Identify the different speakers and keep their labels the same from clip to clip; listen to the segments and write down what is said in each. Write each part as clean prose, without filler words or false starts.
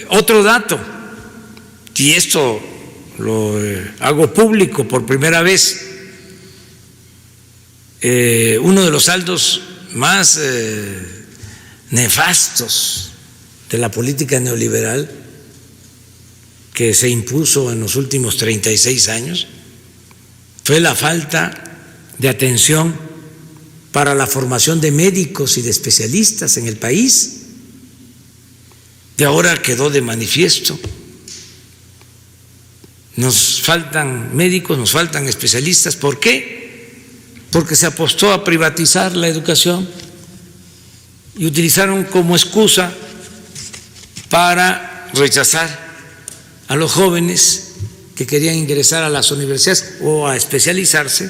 Speaker 1: Otro dato, y esto lo hago público por primera vez, uno de los saldos más nefastos de la política neoliberal que se impuso en los últimos 36 años fue la falta de atención para la formación de médicos y de especialistas en el país. Y ahora quedó de manifiesto. Nos faltan médicos, nos faltan especialistas. ¿Por qué? Porque se apostó a privatizar la educación y utilizaron como excusa para rechazar a los jóvenes que querían ingresar a las universidades o a especializarse,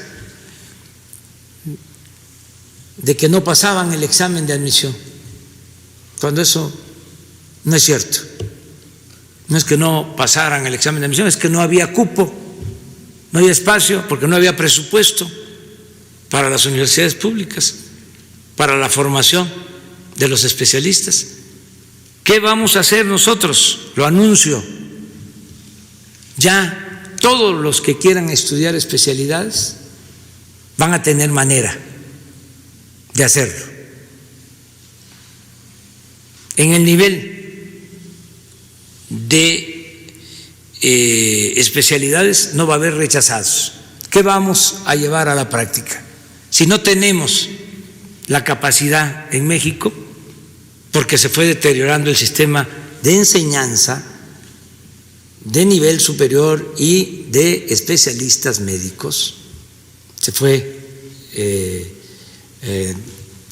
Speaker 1: de que no pasaban el examen de admisión, cuando eso no es cierto. No es que no pasaran el examen de admisión, es que no había cupo, no había espacio, porque no había presupuesto para las universidades públicas, para la formación de los especialistas. ¿Qué vamos a hacer nosotros? Lo anuncio. Ya todos los que quieran estudiar especialidades van a tener manera de hacerlo. En el nivel de especialidades no va a haber rechazados. ¿Qué vamos a llevar a la práctica? Si no tenemos la capacidad en México, porque se fue deteriorando el sistema de enseñanza de nivel superior y de especialistas médicos, se fue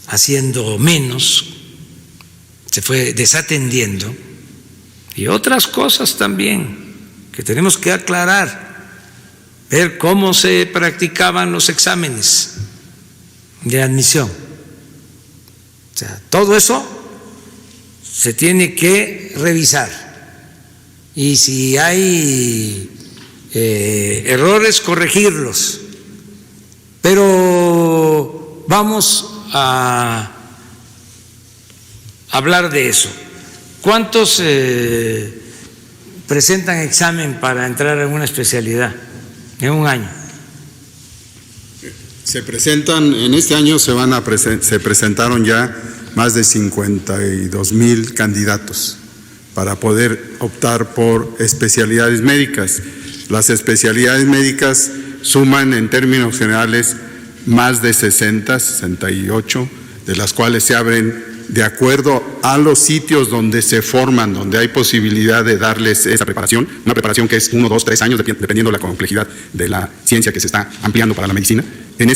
Speaker 1: haciendo menos, se fue desatendiendo, y otras cosas también que tenemos que aclarar, ver cómo se practicaban los exámenes de admisión. O sea, todo eso se tiene que revisar, y si hay errores, corregirlos, pero vamos a hablar de eso. ¿Cuántos presentan examen para entrar en una especialidad en un año?
Speaker 2: Se presentan, en este año se presentaron ya más de 52,000 candidatos para poder optar por especialidades médicas. Las especialidades médicas suman en términos generales más de 68, de las cuales se abren de acuerdo a los sitios donde se forman, donde hay posibilidad de darles esa preparación, una preparación que es 1, 2, 3 años, dependiendo de la complejidad de la ciencia que se está ampliando para la medicina. En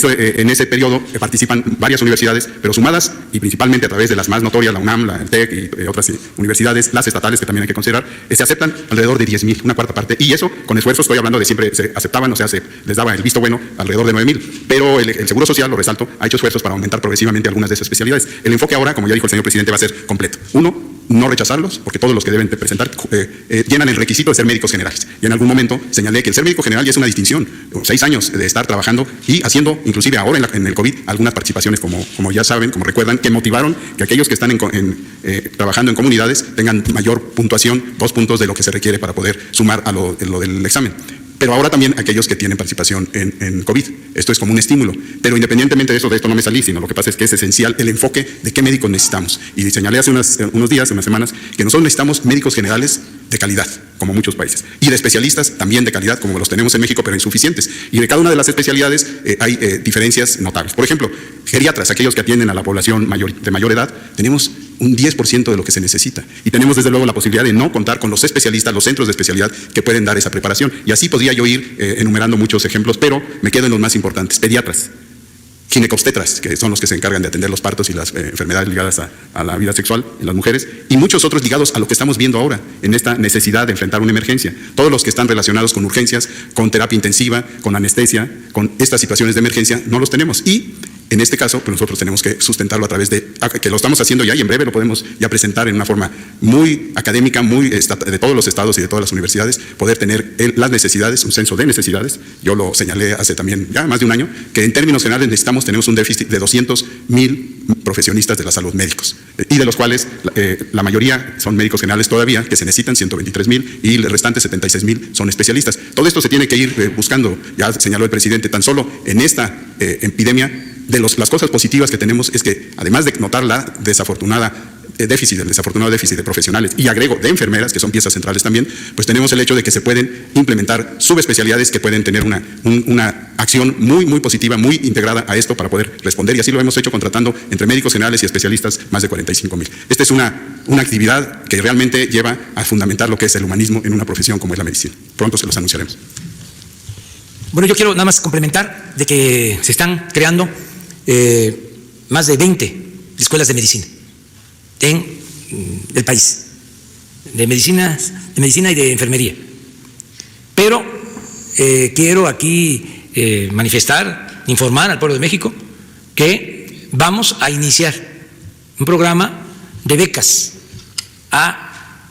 Speaker 2: ese periodo participan varias universidades, pero sumadas y principalmente a través de las más notorias, la UNAM, la TEC y otras universidades, las estatales que también hay que considerar, se aceptan alrededor de 10,000, una cuarta parte. Y eso, con esfuerzos, estoy hablando de siempre se aceptaban, o sea, se les daba el visto bueno alrededor de 9,000. Pero el Seguro Social, lo resalto, ha hecho esfuerzos para aumentar progresivamente algunas de esas especialidades. El enfoque ahora, como ya dijo el señor presidente, va a ser completo. Uno, no rechazarlos, porque todos los que deben presentar llenan el requisito de ser médicos generales. Y en algún momento señalé que el ser médico general ya es una distinción, 6 años de estar trabajando y haciendo, inclusive ahora en el COVID, algunas participaciones, como ya saben, como recuerdan, que motivaron que aquellos que están trabajando en comunidades tengan mayor puntuación, 2 puntos de lo que se requiere para poder sumar a lo del examen. Pero ahora también aquellos que tienen participación en COVID. Esto es como un estímulo. Pero independientemente de eso, de esto no me salí, sino lo que pasa es que es esencial el enfoque de qué médicos necesitamos. Y señalé hace unos días, unas semanas, que nosotros necesitamos médicos generales de calidad, como muchos países, y de especialistas también de calidad, como los tenemos en México, pero insuficientes. Y de cada una de las especialidades hay diferencias notables. Por ejemplo, geriatras, aquellos que atienden a la población de mayor edad, tenemos un 10% de lo que se necesita. Y tenemos desde luego la posibilidad de no contar con los especialistas, los centros de especialidad que pueden dar esa preparación. Y así podría yo ir enumerando muchos ejemplos, pero me quedo en los más importantes. Pediatras, ginecobstetras, que son los que se encargan de atender los partos y las enfermedades ligadas a la vida sexual en las mujeres, y muchos otros ligados a lo que estamos viendo ahora, en esta necesidad de enfrentar una emergencia. Todos los que están relacionados con urgencias, con terapia intensiva, con anestesia, con estas situaciones de emergencia, no los tenemos. Y En este caso, pues nosotros tenemos que sustentarlo a través de, que lo estamos haciendo ya y en breve lo podemos ya presentar en una forma muy académica, muy de todos los estados y de todas las universidades, poder tener las necesidades, un censo de necesidades. Yo lo señalé hace también ya más de un año, que en términos generales tenemos un déficit de 200,000 profesionistas de la salud médicos, y de los cuales la mayoría son médicos generales todavía, que se necesitan 123,000, y el restante 76,000 son especialistas. Todo esto se tiene que ir buscando, ya señaló el presidente, tan solo en esta epidemia. Las cosas positivas que tenemos es que, además de notar el desafortunado déficit de profesionales, y agrego de enfermeras, que son piezas centrales también, pues tenemos el hecho de que se pueden implementar subespecialidades que pueden tener una acción muy, muy positiva, muy integrada a esto para poder responder, y así lo hemos hecho contratando entre médicos generales y especialistas más de 45,000. Esta es una actividad que realmente lleva a fundamentar lo que es el humanismo en una profesión como es la medicina. Pronto se los anunciaremos.
Speaker 1: Bueno, yo quiero nada más complementar de que se están creando más de 20 escuelas de medicina en el país, de medicina y de enfermería. Pero quiero aquí manifestar, informar al pueblo de México que vamos a iniciar un programa de becas a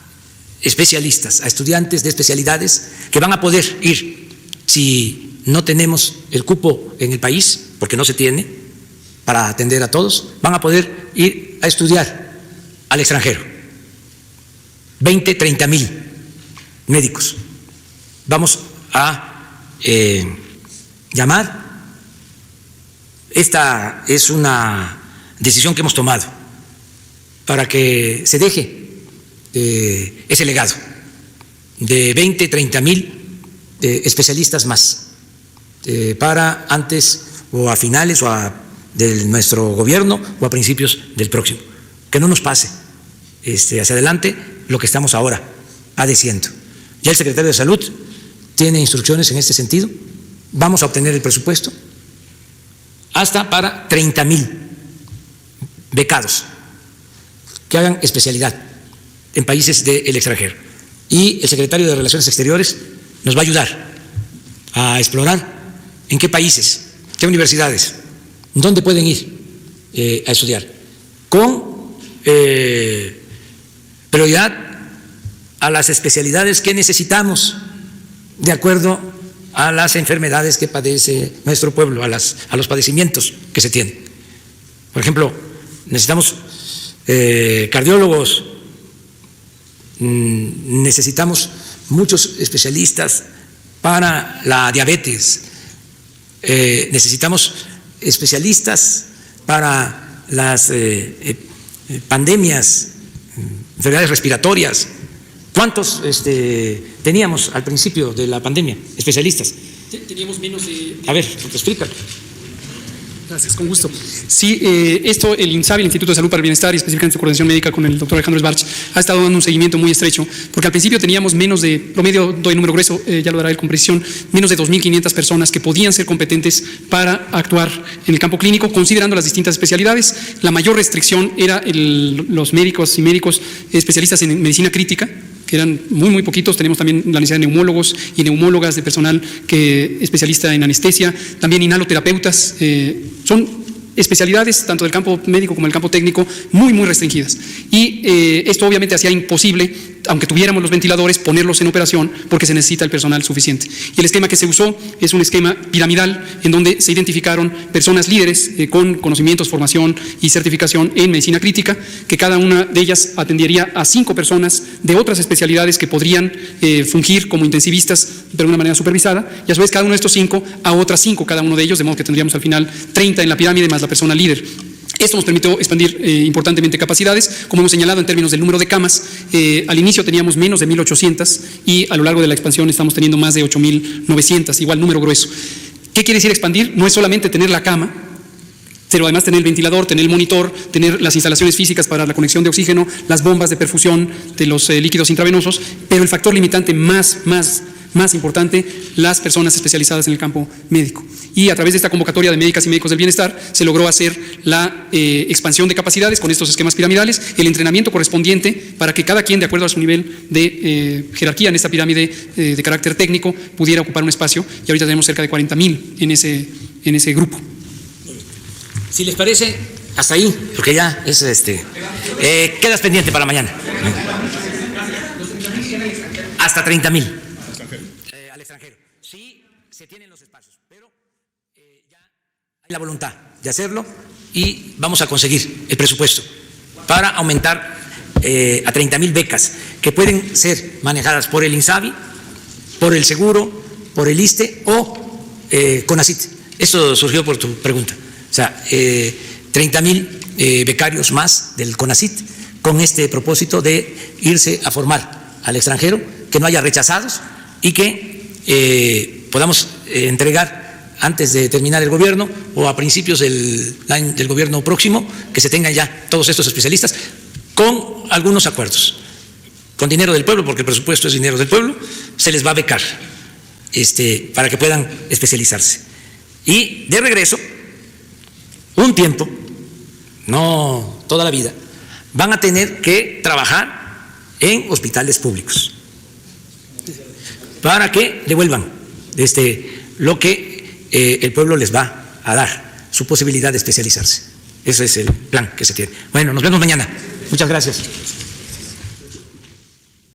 Speaker 1: especialistas, a estudiantes de especialidades que van a poder ir, si no tenemos el cupo en el país, porque no se tiene para atender a todos, van a poder ir a estudiar al extranjero. 20,000-30,000 médicos. Vamos a llamar. Esta es una decisión que hemos tomado para que se deje ese legado de 20,000-30,000 especialistas más para antes o a finales de nuestro gobierno o a principios del próximo. Que no nos pase hacia adelante lo que estamos ahora padeciendo. Ya el secretario de Salud tiene instrucciones en este sentido. Vamos a obtener el presupuesto hasta para 30,000 becados que hagan especialidad en países del extranjero. Y el secretario de Relaciones Exteriores nos va a ayudar a explorar en qué países, qué universidades, dónde pueden ir a estudiar, con prioridad a las especialidades que necesitamos de acuerdo a las enfermedades que padece nuestro pueblo, a los padecimientos que se tienen. Por ejemplo, necesitamos cardiólogos, necesitamos muchos especialistas para la diabetes, necesitamos especialistas para las pandemias, enfermedades respiratorias. ¿Cuántos teníamos al principio de la pandemia, especialistas?
Speaker 3: Teníamos menos de...
Speaker 1: A ver, explícalo.
Speaker 3: Gracias, con gusto. Sí, esto el INSABI, el Instituto de Salud para el Bienestar, y específicamente su coordinación médica con el doctor Alejandro Sbarch, ha estado dando un seguimiento muy estrecho, porque al principio teníamos menos de, promedio, doy número grueso, ya lo dará él con precisión, menos de 2,500 personas que podían ser competentes para actuar en el campo clínico, considerando las distintas especialidades. La mayor restricción era los médicos y médicos especialistas en medicina crítica, que eran muy, muy poquitos. Tenemos también la necesidad de neumólogos y neumólogas, de personal especialista en anestesia, también inhaloterapeutas. Son especialidades, tanto del campo médico como del campo técnico, muy, muy restringidas. Y esto obviamente hacía imposible, aunque tuviéramos los ventiladores, ponerlos en operación, porque se necesita el personal suficiente. Y el esquema que se usó es un esquema piramidal, en donde se identificaron personas líderes con conocimientos, formación y certificación en medicina crítica, que cada una de ellas atendería a 5 personas de otras especialidades que podrían fungir como intensivistas, pero de una manera supervisada, y a su vez cada uno de estos 5 a otras 5, cada uno de ellos, de modo que tendríamos al final 30 en la pirámide más la persona líder. Esto nos permitió expandir importantemente capacidades, como hemos señalado en términos del número de camas. Al inicio teníamos menos de 1,800 y a lo largo de la expansión estamos teniendo más de 8,900, igual número grueso. ¿Qué quiere decir expandir? No es solamente tener la cama, pero además tener el ventilador, tener el monitor, tener las instalaciones físicas para la conexión de oxígeno, las bombas de perfusión de los líquidos intravenosos, pero el factor limitante más importante, las personas especializadas en el campo médico. Y a través de esta convocatoria de médicas y médicos del bienestar se logró hacer la expansión de capacidades con estos esquemas piramidales, el entrenamiento correspondiente para que cada quien, de acuerdo a su nivel de jerarquía en esta pirámide de carácter técnico, pudiera ocupar un espacio, y ahorita tenemos cerca de 40,000 en ese grupo.
Speaker 1: Si les parece, hasta ahí, porque ya es quedas pendiente para mañana. Hasta 30,000 al extranjero. Sí, se tienen los espacios, pero ya hay la voluntad de hacerlo y vamos a conseguir el presupuesto para aumentar a 30,000 becas que pueden ser manejadas por el INSABI, por el Seguro, por el ISSSTE o CONACYT. Esto surgió por tu pregunta. O sea, 30,000 becarios más del CONACYT con este propósito de irse a formar al extranjero, que no haya rechazados y que podamos entregar antes de terminar el gobierno o a principios del gobierno próximo, que se tengan ya todos estos especialistas con algunos acuerdos, con dinero del pueblo, porque el presupuesto es dinero del pueblo, se les va a becar para que puedan especializarse. Y de regreso, un tiempo, no toda la vida, van a tener que trabajar en hospitales públicos para que devuelvan lo que el pueblo les va a dar, su posibilidad de especializarse. Ese es el plan que se tiene. Bueno, nos vemos mañana. Muchas gracias.